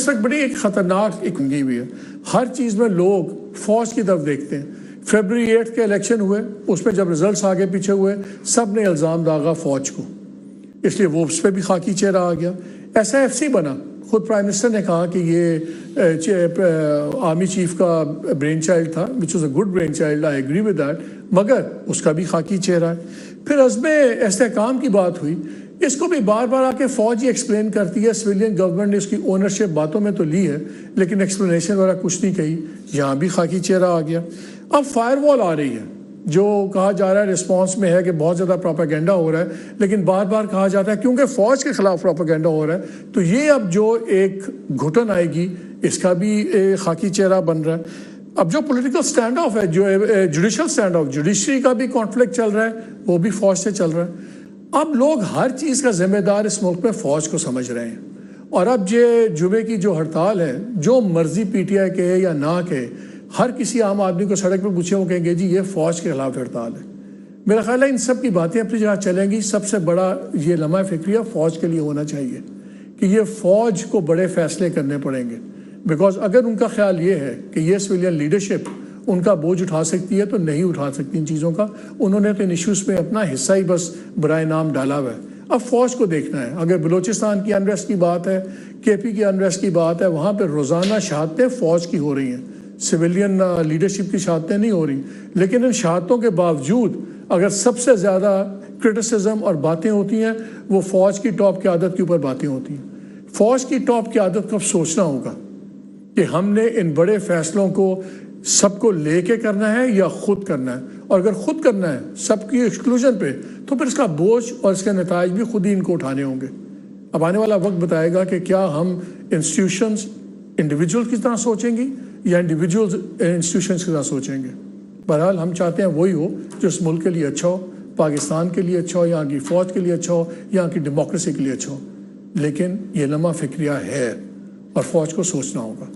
اس وقت بڑی ایک خطرناک ایک ہوئی ہوئی ہے، ہر چیز میں لوگ فوج کی طرف دیکھتے ہیں۔ فیبرری 8 کے الیکشن ہوئے، اس میں جب رزلٹس آگے پیچھے ہوئے سب نے الزام داغا فوج کو، اس لیے وہ اس پہ بھی خاکی چہرہ آ گیا۔ ایسا ایف سی بنا، خود پرائم منسٹر نے کہا کہ یہ آرمی چیف کا برین چائلڈ تھا، which was a good brain child, I agree with that, مگر اس کا بھی خاکی چہرہ ہے۔ پھر عزم استحکام کی بات ہوئی، اس کو بھی بار بار آ کے فوج ہی ایکسپلین کرتی ہے، سویلین گورنمنٹ نے اس کی اونرشپ باتوں میں تو لی ہے لیکن ایکسپلینیشن والا کچھ نہیں کہی، یہاں بھی خاکی چہرہ آ گیا۔ اب فائر وال آ رہی ہے، جو کہا جا رہا ہے رسپانس میں ہے کہ بہت زیادہ پروپیگنڈا ہو رہا ہے، لیکن بار بار کہا جاتا ہے کیونکہ فوج کے خلاف پروپیگنڈا ہو رہا ہے، تو یہ اب جو ایک گھٹن آئے گی اس کا بھی خاکی چہرہ بن رہا ہے۔ اب جو پولیٹیکل سٹینڈ آف ہے، جو جوڈیشل سٹینڈ آف، جوڈیشری کا بھی کانفلکٹ چل رہا ہے، وہ بھی فوج سے چل رہا ہے۔ اب لوگ ہر چیز کا ذمہ دار اس ملک میں فوج کو سمجھ رہے ہیں، اور اب یہ جمعے کی جو ہڑتال ہے، جو مرضی پی ٹی آئی کہے یا نہ کہے، ہر کسی عام آدمی کو سڑک پہ پوچھے وہ کہیں گے جی یہ فوج کے خلاف ہڑتال ہے۔ میرا خیال ہے ان سب کی باتیں اپنی جگہ چلیں گی، سب سے بڑا یہ لمحہ فکریہ فوج کے لیے ہونا چاہیے کہ یہ فوج کو بڑے فیصلے کرنے پڑیں گے، بیکاز اگر ان کا خیال یہ ہے کہ یہ سویلین لیڈرشپ ان کا بوجھ اٹھا سکتی ہے تو نہیں اٹھا سکتی ان چیزوں کا، انہوں نے تو ان ایشوز پہ اپنا حصہ ہی بس برائے نام ڈالا ہوا ہے۔ اب فوج کو دیکھنا ہے، اگر بلوچستان کی انریسٹ کی بات ہے، کے پی کی انریسٹ کی بات ہے، وہاں پہ روزانہ شہادتیں فوج کی ہو رہی ہیں، سویلین لیڈرشپ کی شہادتیں نہیں ہو رہی، لیکن ان شہادتوں کے باوجود اگر سب سے زیادہ کرٹیسزم اور باتیں ہوتی ہیں وہ فوج کی ٹاپ قیادت کے اوپر باتیں ہوتی ہیں۔ فوج کی ٹاپ قیادت کو اب سوچنا ہوگا کہ ہم نے ان بڑے فیصلوں کو سب کو لے کے کرنا ہے یا خود کرنا ہے، اور اگر خود کرنا ہے سب کی ایکسکلوژن پہ تو پھر اس کا بوجھ اور اس کے نتائج بھی خود ہی ان کو اٹھانے ہوں گے۔ اب آنے والا وقت بتائے گا کہ کیا ہم انسٹیٹیوشنز انڈیویجول کی طرح سوچیں گی یا انڈیویجولز انسٹیٹیوشنز کی طرح سوچیں گے۔ بہرحال ہم چاہتے ہیں وہی ہو جو اس ملک کے لیے اچھا ہو، پاکستان کے لیے اچھا ہو، یہاں کی فوج کے لیے اچھا ہو، یہاں کی ڈیموکریسی کے لیے اچھا ہو، لیکن یہ لمحہ فکریہ ہے اور فوج کو سوچنا ہوگا۔